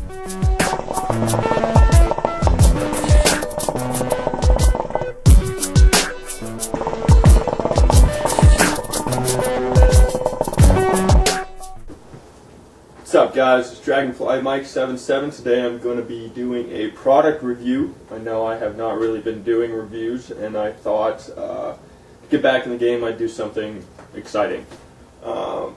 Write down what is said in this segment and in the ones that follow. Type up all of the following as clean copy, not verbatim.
What's up, guys? It's Dragonfly Mike 77. Today I'm going to be doing a product review. I know I have not really been doing reviews, and I thought to get back in the game I'd do something exciting.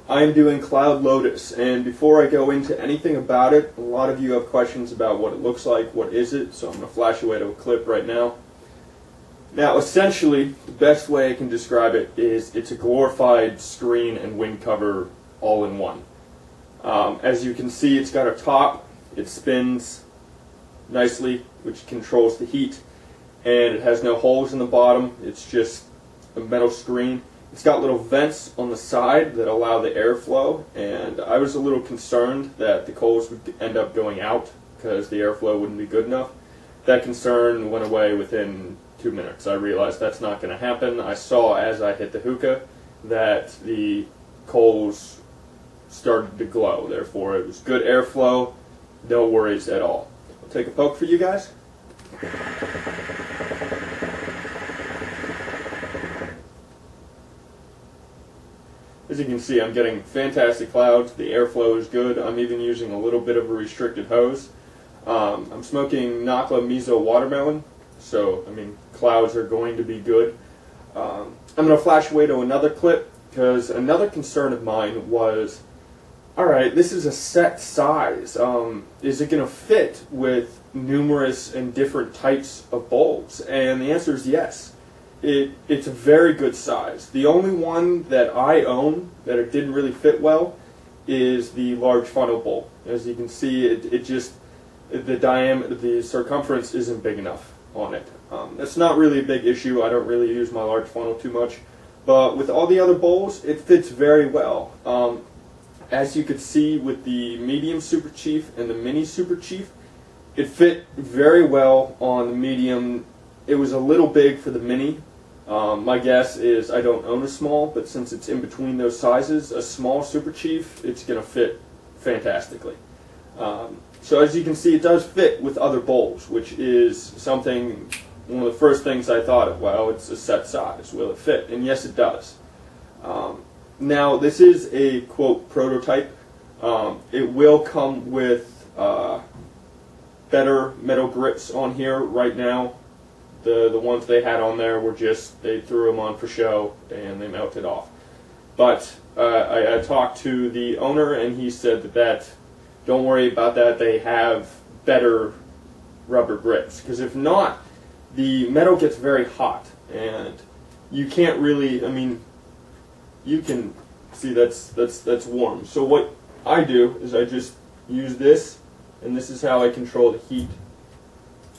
I am doing Kaloud Lotus, and before I go into anything about it, a lot of you have questions about what it looks like, what is it, so I'm going to flash away to a clip right now. Now, essentially, the best way I can describe it is it's a glorified screen and wind cover all in one. As you can see, it's got a top, it spins nicely, which controls the heat, and it has no holes in the bottom, it's just a metal screen. It's got little vents on the side that allow the airflow, and I was a little concerned that the coals would end up going out because the airflow wouldn't be good enough. That concern went away within 2 minutes. I realized that's not going to happen. I saw as I hit the hookah that the coals started to glow, therefore it was good airflow, no worries at all. I'll take a poke for you guys. As you can see, I'm getting fantastic clouds, the airflow is good, I'm even using a little bit of a restricted hose. I'm smoking Nakla Miso Watermelon, so I mean clouds are going to be good. I'm going to flash away to another clip, because another concern of mine was, alright, this is a set size. Is it going to fit with numerous and different types of bulbs? And the answer is yes. It's a very good size. The only one that I own that it didn't really fit well is the large funnel bulb. As you can see, it just, the circumference isn't big enough on it. That's not really a big issue. I don't really use my large funnel too much. But with all the other bulbs, it fits very well. As you could see with the medium Super Chief and the mini Super Chief, it fit very well on the medium. It was a little big for the mini. My guess is I don't own a small, but since it's in between those sizes, a small Super Chief, it's going to fit fantastically. So as you can see, it does fit with other bulbs, which is something, one of the first things I thought of, well, it's a set size, will it fit? And yes, it does. Now, this is a, quote, prototype. It will come with better metal grips on here. Right now, the ones they had on there were just, they threw them on for show and they melted off. But I talked to the owner and he said that don't worry about that, they have better rubber grips. Because if not, the metal gets very hot and you can't really, I mean, you can see that's warm. So what I do is I just use this, and this is how I control the heat.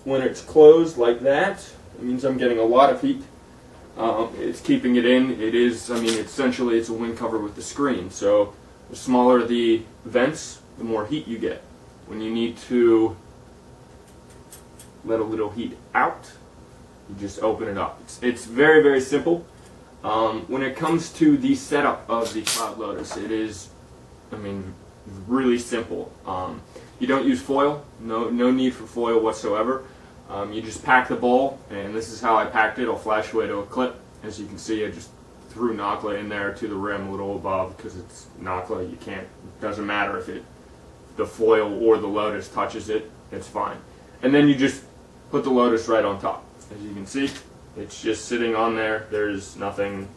When it's closed like that, it means I'm getting a lot of heat. It's keeping it in. It is, I mean, essentially it's a wind cover with the screen. So the smaller the vents, the more heat you get. When you need to let a little heat out, you just open it up. It's very, very simple. When it comes to the setup of the Kaloud Lotus, it is, I mean, really simple. You don't use foil, no need for foil whatsoever. You just pack the bowl, and this is how I packed it. I'll flash away to a clip. As you can see, I just threw Nakla in there to the rim a little above because it's Nakla. You can't, it doesn't matter if the foil or the Lotus touches it, it's fine. And then you just put the Lotus right on top. As you can see, it's just sitting on there. There's nothing,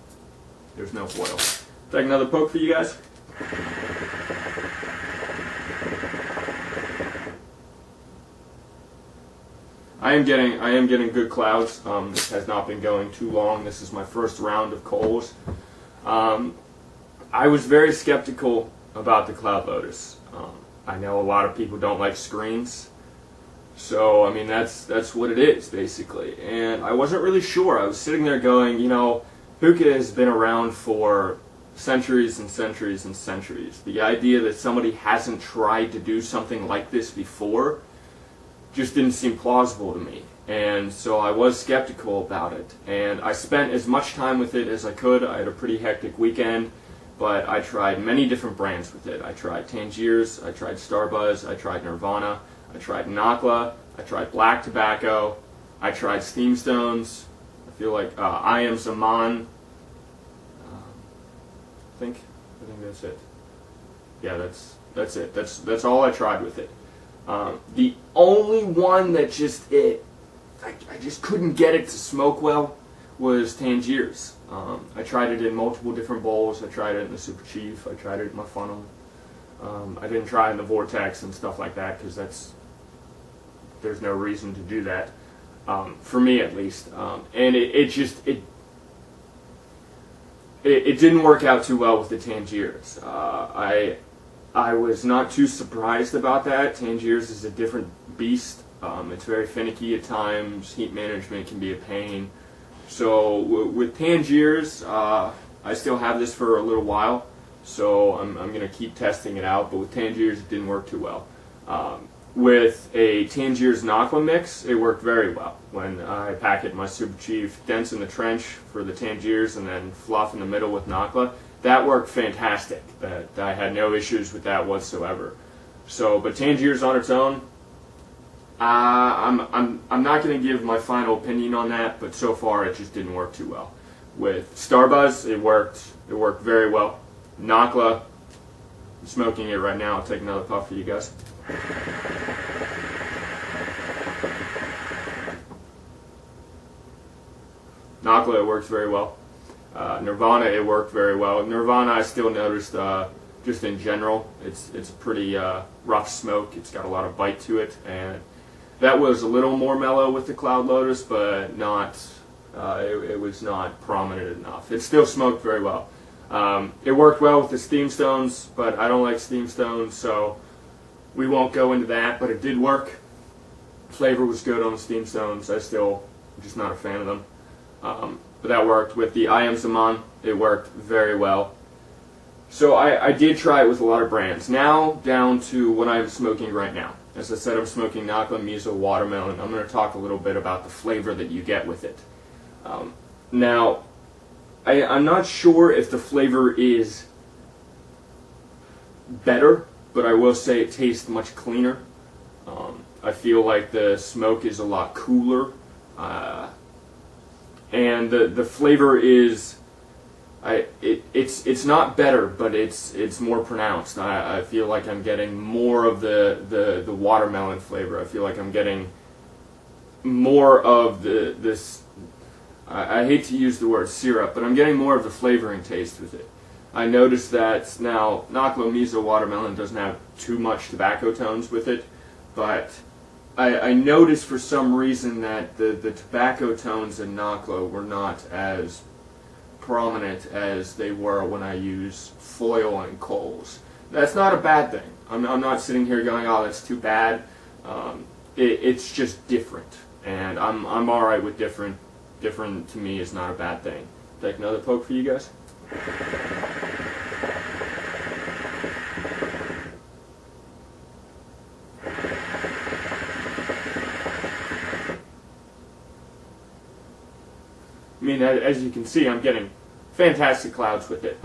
there's no foil. Take another poke for you guys. I am getting good clouds. This has not been going too long. This is my first round of coals. I was very skeptical about the Kaloud Lotus. I know a lot of people don't like screens. So, I mean, that's what it is, basically. And I wasn't really sure. I was sitting there going, you know, hookah has been around for centuries and centuries and centuries. The idea that somebody hasn't tried to do something like this before just didn't seem plausible to me. And so I was skeptical about it. And I spent as much time with it as I could. I had a pretty hectic weekend. but I tried many different brands with it. I tried Tangiers, I tried Starbuzz, I tried Nirvana, I tried Nakla, I tried Black Tobacco, I tried Steam Stones. I feel like I Am Zaman. I think that's it. Yeah, that's it. That's all I tried with it. The only one that I just couldn't get it to smoke well was Tangiers. I tried it in multiple different bowls. I tried it in the Super Chief. I tried it in my funnel. I didn't try it in the Vortex and stuff like that because there's no reason to do that, for me at least. And it didn't work out too well with the Tangiers. I was not too surprised about that. Tangiers is a different beast. It's very finicky at times. Heat management can be a pain. So with Tangiers, I still have this for a little while, so I'm going to keep testing it out. But with Tangiers, it didn't work too well. With a Tangiers Nakla mix, it worked very well. When I packet my Super Chief Dense in the Trench for the Tangiers and then Fluff in the middle with Nakla, that worked fantastic. I had no issues with that whatsoever. So, but Tangiers on its own, I'm not going to give my final opinion on that, but so far it just didn't work too well. With Starbuzz, it worked very well. Nakla, I'm smoking it right now. I'll take another puff for you guys. Nakla, it works very well. Nirvana, it worked very well. Nirvana, I still noticed, just in general, it's a pretty rough smoke. It's got a lot of bite to it, and that was a little more mellow with the Kaloud Lotus, but not. It was not prominent enough. It still smoked very well. It worked well with the Steam Stones, but I don't like Steam Stones, so we won't go into that. But it did work. Flavor was good on the Steam Stones. I'm just not a fan of them. But that worked. With the I Am Zaman, it worked very well. So I did try it with a lot of brands. Now down to what I'm smoking right now. As I said, I'm smoking Nakla Miso Watermelon. I'm going to talk a little bit about the flavor that you get with it. Now, I'm not sure if the flavor is better, but I will say it tastes much cleaner. I feel like the smoke is a lot cooler. And the flavor is, it's not better, but it's more pronounced. I feel like I'm getting more of the watermelon flavor. I feel like I'm getting more of this. I hate to use the word syrup, but I'm getting more of the flavoring taste with it. I noticed that now Nakla Miso Watermelon doesn't have too much tobacco tones with it, but I noticed for some reason that the tobacco tones in Nakla were not as prominent as they were when I use foil and coals. That's not a bad thing. I'm not sitting here going, oh, that's too bad. It's just different, and I'm all right with different. Different to me is not a bad thing. Take another poke for you guys. I mean, as you can see, I'm getting fantastic clouds with it.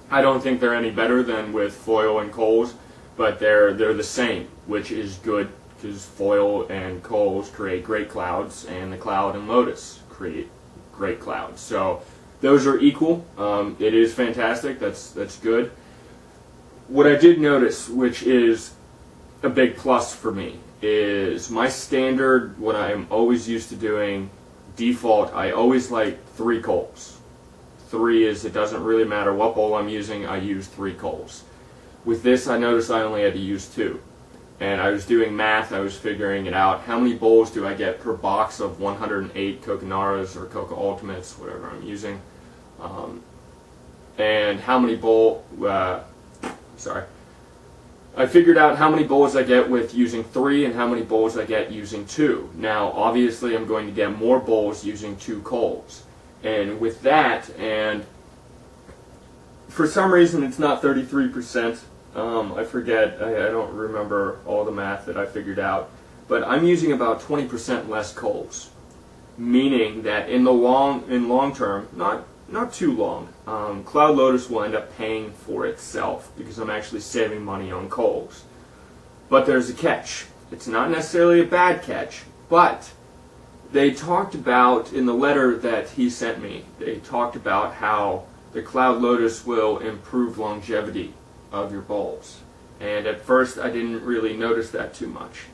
I don't think they're any better than with foil and coals, but they're the same, which is good. Because foil and coals create great clouds, and the Kaloud and Lotus create great clouds. So those are equal. It is fantastic. That's good. What I did notice, which is a big plus for me, is my standard, what I'm always used to doing, default, I always like 3 coals. 3 is, it doesn't really matter what bowl I'm using, I use 3 coals. With this, I noticed I only had to use 2. And I was doing math, I was figuring it out. How many bowls do I get per box of 108 Coconaras or Coca Ultimates, whatever I'm using? And how many I figured out how many bowls I get with using 3 and how many bowls I get using 2. Now, obviously, I'm going to get more bowls using 2 coals. And with that, and for some reason it's not 33%. I forget, I don't remember all the math that I figured out, but I'm using about 20% less coals, meaning that in long term, not not too long. Kaloud Lotus will end up paying for itself because I'm actually saving money on coals. But there's a catch. It's not necessarily a bad catch, but they talked about, in the letter that he sent me, they talked about how the Kaloud Lotus will improve longevity of your bowls. And at first I didn't really notice that too much.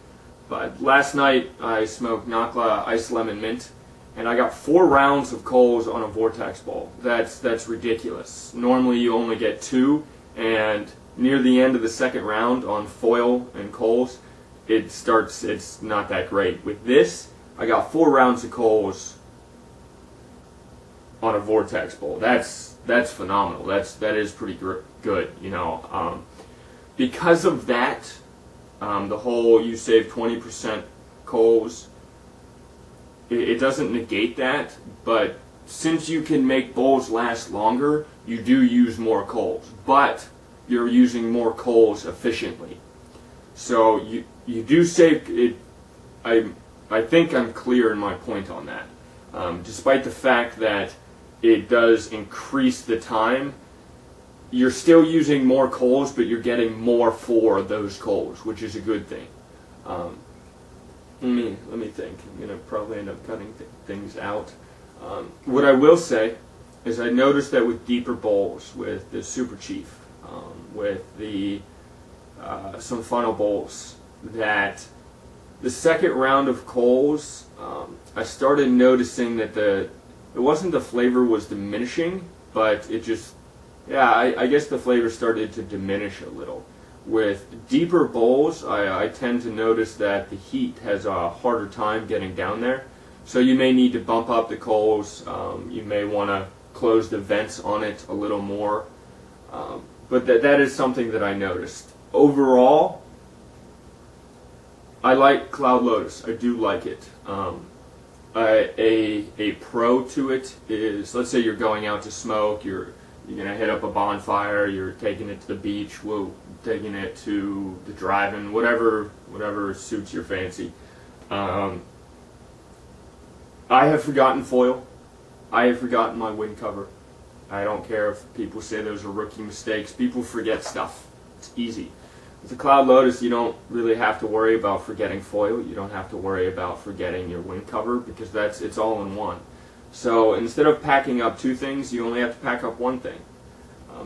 But last night I smoked Nakla Ice Lemon Mint, and I got 4 rounds of coals on a Vortex bowl. That's ridiculous. Normally you only get 2, and near the end of the second round on foil and coals, it's not that great. With this, I got 4 rounds of coals on a Vortex bowl. That's phenomenal. That is pretty good, you know. Because of that, the whole you save 20% coals, it doesn't negate that, but since you can make bowls last longer, you do use more coals, but you're using more coals efficiently. So you do save it. I think I'm clear in my point on that. Despite the fact that it does increase the time, you're still using more coals, but you're getting more for those coals, which is a good thing. Let me think. I'm going to probably end up cutting things out. What I will say is I noticed that with deeper bowls, with the Super Chief, with the some funnel bowls, that the second round of coals, I started noticing that it wasn't the flavor was diminishing, but it just, yeah, I guess the flavor started to diminish a little. With deeper bowls, I tend to notice that the heat has a harder time getting down there. So you may need to bump up the coals. You may want to close the vents on it a little more. But that is something that I noticed. Overall, I like Kaloud Lotus. I do like it. A pro to it is, let's say you're going out to smoke, you're going to hit up a bonfire, you're taking it to the beach, taking it to the drive-in, whatever suits your fancy. I have forgotten foil. I have forgotten my wind cover. I don't care if people say those are rookie mistakes. People forget stuff. It's easy. With the Kaloud Lotus, you don't really have to worry about forgetting foil. You don't have to worry about forgetting your wind cover because it's all in one. So instead of packing up 2 things, you only have to pack up 1 thing.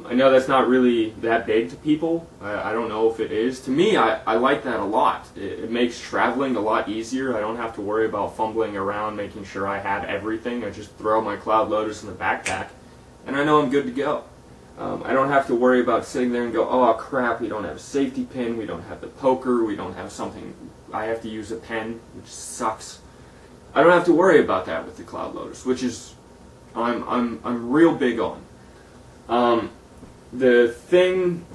I know that's not really that big to people. I don't know if it is. To me, I like that a lot. It makes traveling a lot easier. I don't have to worry about fumbling around making sure I have everything. I just throw my Kaloud Lotus in the backpack, and I know I'm good to go. I don't have to worry about sitting there and go, oh crap, we don't have a safety pin, we don't have the poker, we don't have something, I have to use a pen, which sucks. I don't have to worry about that with the Kaloud Lotus, which is I'm real big on. The thing,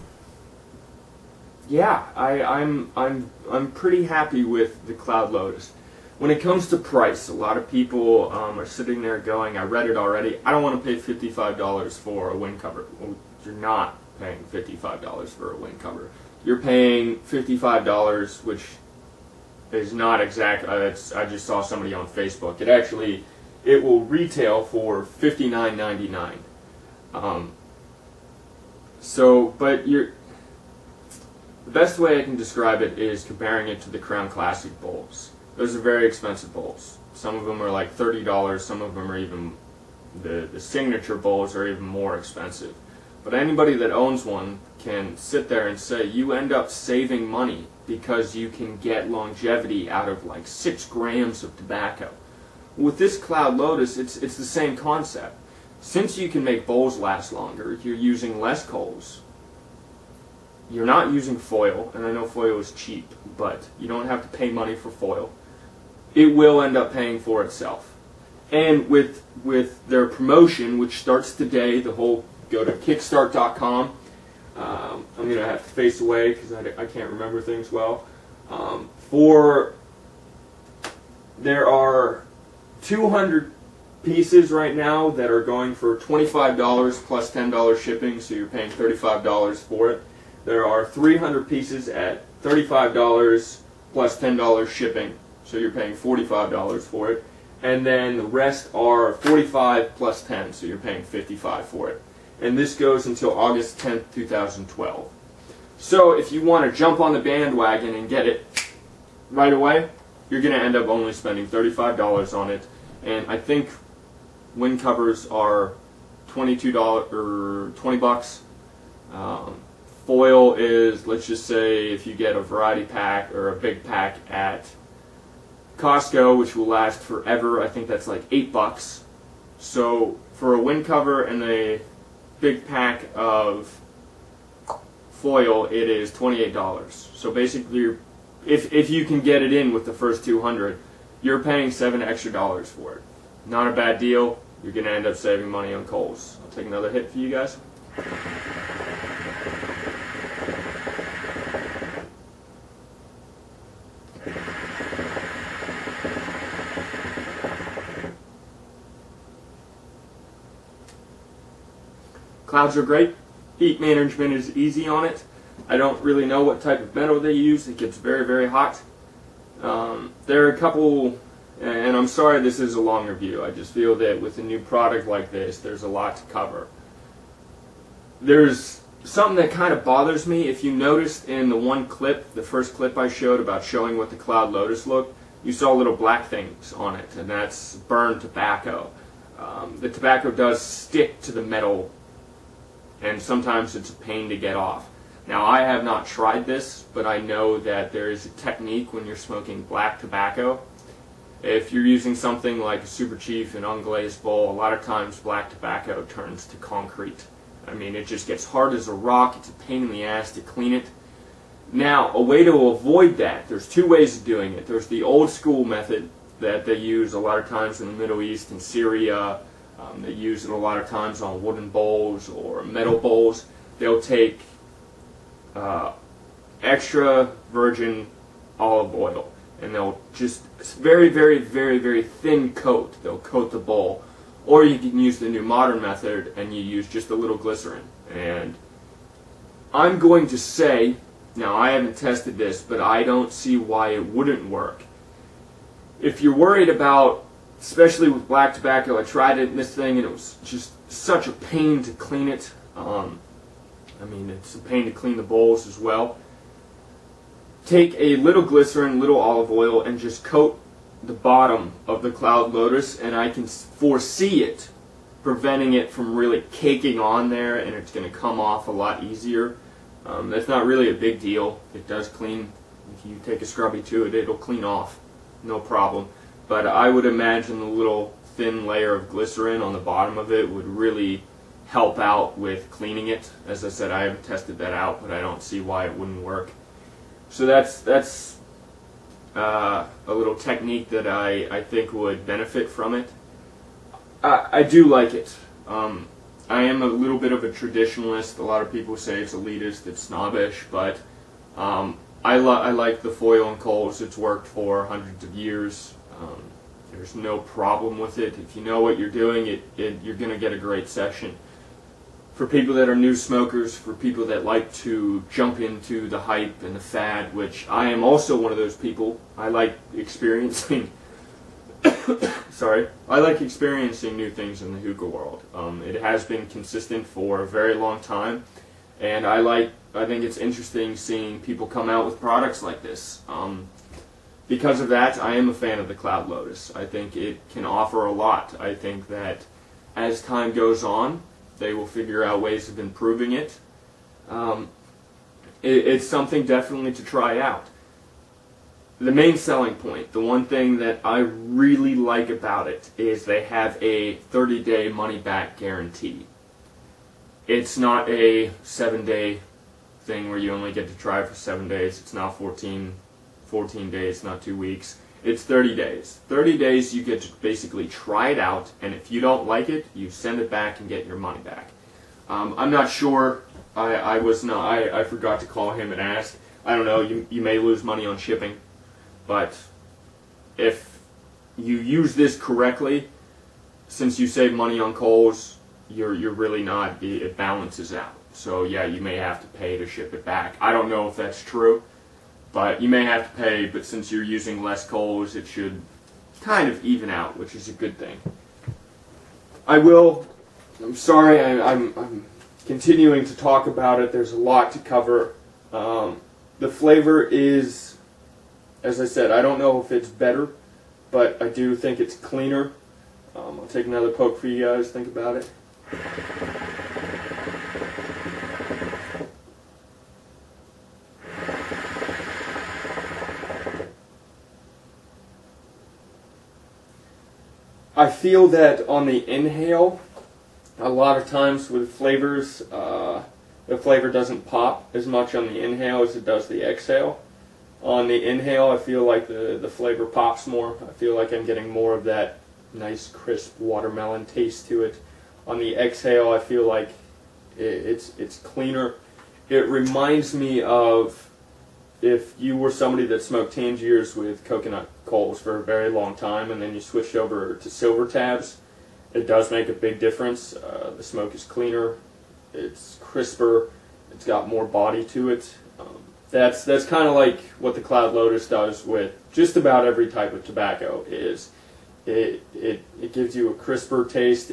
yeah, I'm pretty happy with the Kaloud Lotus. When it comes to price, a lot of people are sitting there going, I read it already, I don't want to pay $55 for a wind cover. Well, you're not paying $55 for a wind cover. You're paying $55, which is not exact. I just saw somebody on Facebook. It will retail for $59.99. But the best way I can describe it is comparing it to the Crown Classic bowls. Those are very expensive bowls. Some of them are like $30. Some of them are even, the signature bowls are even more expensive. But anybody that owns one can sit there and say you end up saving money because you can get longevity out of like 6 grams of tobacco. With this Kaloud Lotus, it's the same concept. Since you can make bowls last longer, you're using less coals. You're not using foil, and I know foil is cheap, but you don't have to pay money for foil. It will end up paying for itself. And with their promotion, which starts today, go to kickstart.com. I'm going to have to face away because I can't remember things well. There are 200 pieces right now that are going for $25 plus $10 shipping, so you're paying $35 for it. There are 300 pieces at $35 plus $10 shipping, so you're paying $45 for it. and then the rest are 45 plus 10, so you're paying 55 for it. And this goes until August 10th, 2012. So if you want to jump on the bandwagon and get it right away, you're going to end up only spending $35 on it. And I think wind covers are $22 or $20. Foil is, let's just say, if you get a variety pack or a big pack at Costco, which will last forever, I think that's like $8. So for a wind cover and a big pack of foil, it is $28. So basically, if you can get it in with the first 200, you're paying $7 extra for it. Not a bad deal. You're going to end up saving money on coals. I'll take another hit for you guys. Clouds are great. Heat management is easy on it. I don't really know what type of metal they use. It gets very, very hot. There are a couple, and I'm sorry this is a long review. I just feel that with a new product like this, there's a lot to cover. There's something that kind of bothers me. If you noticed in the one clip, the first clip I showed about showing what the Kaloud Lotus looked, you saw little black things on it, and that's burned tobacco. The tobacco does stick to the metal, and sometimes it's a pain to get off. Now, I have not tried this, but I know that there is a technique when you're smoking black tobacco. If you're using something like a Super Chief, an unglazed bowl, a lot of times black tobacco turns to concrete. I mean, it just gets hard as a rock. It's a pain in the ass to clean it. Now, a way to avoid that, there's two ways of doing it. There's the old school method that they use a lot of times in the Middle East and Syria. They use it a lot of times on wooden bowls or metal bowls. They'll take extra virgin olive oil, and they'll just very, very, very, very thin coat. They'll coat the bowl. Or you can use the new modern method, and you use just a little glycerin. And I'm going to say, now I haven't tested this, but I don't see why it wouldn't work. If you're worried about, especially with black tobacco, I tried it in this thing, and it was just such a pain to clean it. I mean, it's a pain to clean the bowls as well. Take a little glycerin, little olive oil, and just coat the bottom of the Kaloud Lotus, and I can foresee it preventing it from really caking on there, and it's going to come off a lot easier. That's not really a big deal. It does clean. If you take a scrubby to it, it'll clean off, no problem. But I would imagine the little thin layer of glycerin on the bottom of it would really help out with cleaning it. As I said, I haven't tested that out, but I don't see why it wouldn't work. So that's a little technique that I think would benefit from it. I do like it. I am a little bit of a traditionalist. A lot of people say it's elitist, it's snobbish, but I like the foil and coals. It's worked for hundreds of years. There's no problem with it. If you know what you're doing, you're going to get a great session. For people that are new smokers, for people that like to jump into the hype and the fad, which I am also one of those people. I like experiencing I like experiencing new things in the hookah world. It has been consistent for a very long time, and I think it's interesting seeing people come out with products like this. Because of that, I am a fan of the Kaloud Lotus. I think it can offer a lot. I think that as time goes on, they will figure out ways of improving it. It's something definitely to try out. The main selling point, the one thing that I really like about it, is they have a 30-day money-back guarantee. It's not a 7-day thing where you only get to try for 7 days. It's not 14 days, not 2 weeks. It's 30 days. 30 days you get to basically try it out, and if you don't like it, you send it back and get your money back. I'm not sure. I forgot to call him and ask. I don't know. You may lose money on shipping, but if you use this correctly, since you save money on coals, you're really not. It balances out. So yeah, you may have to pay to ship it back. I don't know if that's true. But you may have to pay, but since you're using less coals, it should kind of even out, which is a good thing. I'm sorry, I'm continuing to talk about it. There's a lot to cover. The flavor is, as I said, I don't know if it's better, but I do think it's cleaner. I'll take another poke for you guys. Think about it. I feel that on the inhale, a lot of times with flavors, the flavor doesn't pop as much on the inhale as it does the exhale. On the inhale, I feel like the flavor pops more. I feel like I'm getting more of that nice, crisp watermelon taste to it. On the exhale, I feel like it's cleaner. It reminds me of if you were somebody that smoked Tangiers with coconut coals for a very long time and then you switched over to silver tabs, it does make a big difference. The smoke is cleaner, it's crisper, it's got more body to it. That's kind of like what the Kaloud Lotus does with just about every type of tobacco. Is it gives you a crisper taste.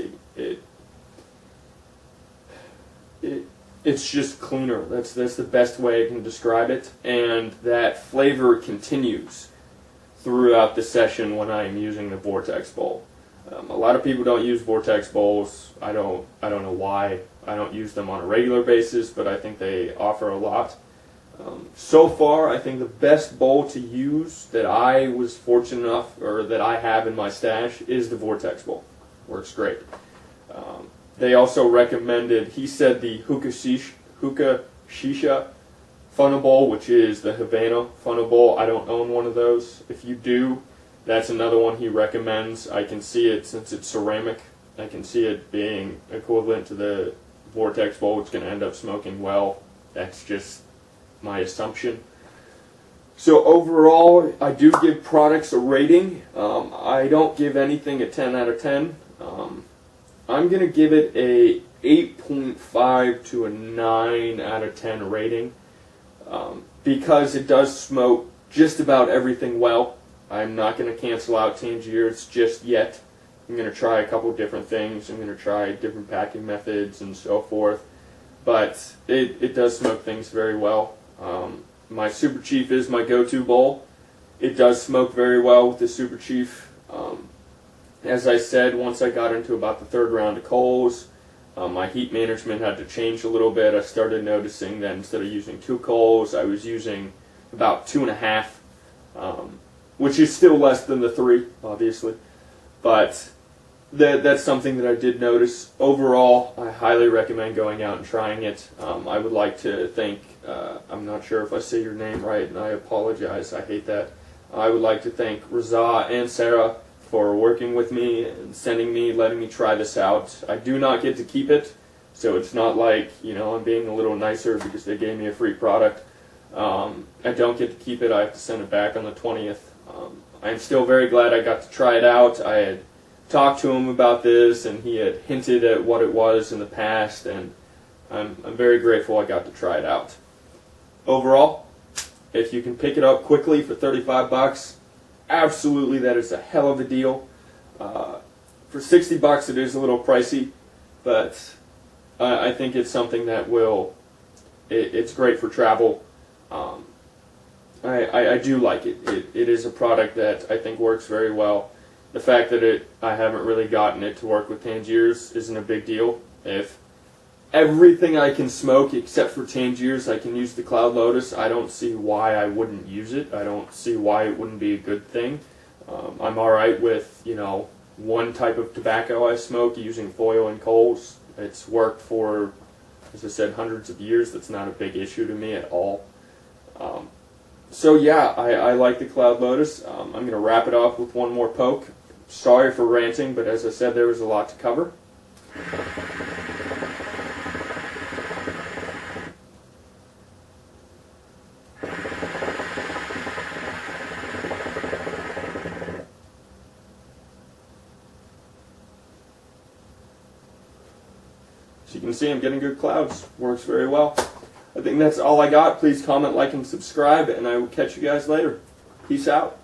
It's just cleaner. That's the best way I can describe it. And that flavor continues throughout the session when I am using the Vortex bowl. A lot of people don't use Vortex bowls. I don't know why. I don't use them on a regular basis, but I think they offer a lot. So far, I think the best bowl to use that I was fortunate enough, or that I have in my stash, is the Vortex bowl. Works great. They also recommended, he said, the Hookah Shisha funnel bowl, which is the Havana funnel bowl. I don't own one of those. If you do, that's another one he recommends. I can see it, since it's ceramic, I can see it being equivalent to the Vortex bowl. It's going to end up smoking well. That's just my assumption. So overall, I do give products a rating. I don't give anything a 10 out of 10. I'm going to give it a 8.5 to a 9 out of 10 rating because it does smoke just about everything well. I'm not going to cancel out Tangiers just yet. I'm going to try a couple different things. I'm going to try different packing methods and so forth. But it does smoke things very well. My Super Chief is my go-to bowl. It does smoke very well with the Super Chief. As I said, once I got into about the third round of coals, my heat management had to change a little bit. I started noticing that instead of using 2 coals, I was using about 2.5, which is still less than the 3, obviously. But that's something that I did notice. Overall, I highly recommend going out and trying it. I would like to thank, I'm not sure if I say your name right, and I apologize, I hate that. I would like to thank Raza and Sarah for working with me and letting me try this out. I do not get to keep it, so it's not like, I'm being a little nicer because they gave me a free product. I don't get to keep it. I have to send it back on the 20th. I'm still very glad I got to try it out. I had talked to him about this, and he had hinted at what it was in the past, and I'm very grateful I got to try it out. Overall, if you can pick it up quickly for 35 bucks, absolutely that is a hell of a deal. For 60 bucks it is a little pricey, but I think it's something that it's great for travel. I do like it. It is a product that I think works very well. The fact that I haven't really gotten it to work with Tangiers isn't a big deal. If everything I can smoke except for Tangiers, I can use the Kaloud Lotus, I don't see why I wouldn't use it. I don't see why it wouldn't be a good thing. I'm alright with, one type of tobacco I smoke using foil and coals. It's worked for, as I said, hundreds of years. That's not a big issue to me at all. So yeah, I like the Kaloud Lotus. I'm going to wrap it up with one more poke. Sorry for ranting, but as I said, there was a lot to cover. As you can see, I'm getting good clouds. Works very well. I think that's all I got. Please comment, like, and subscribe, and I will catch you guys later. Peace out.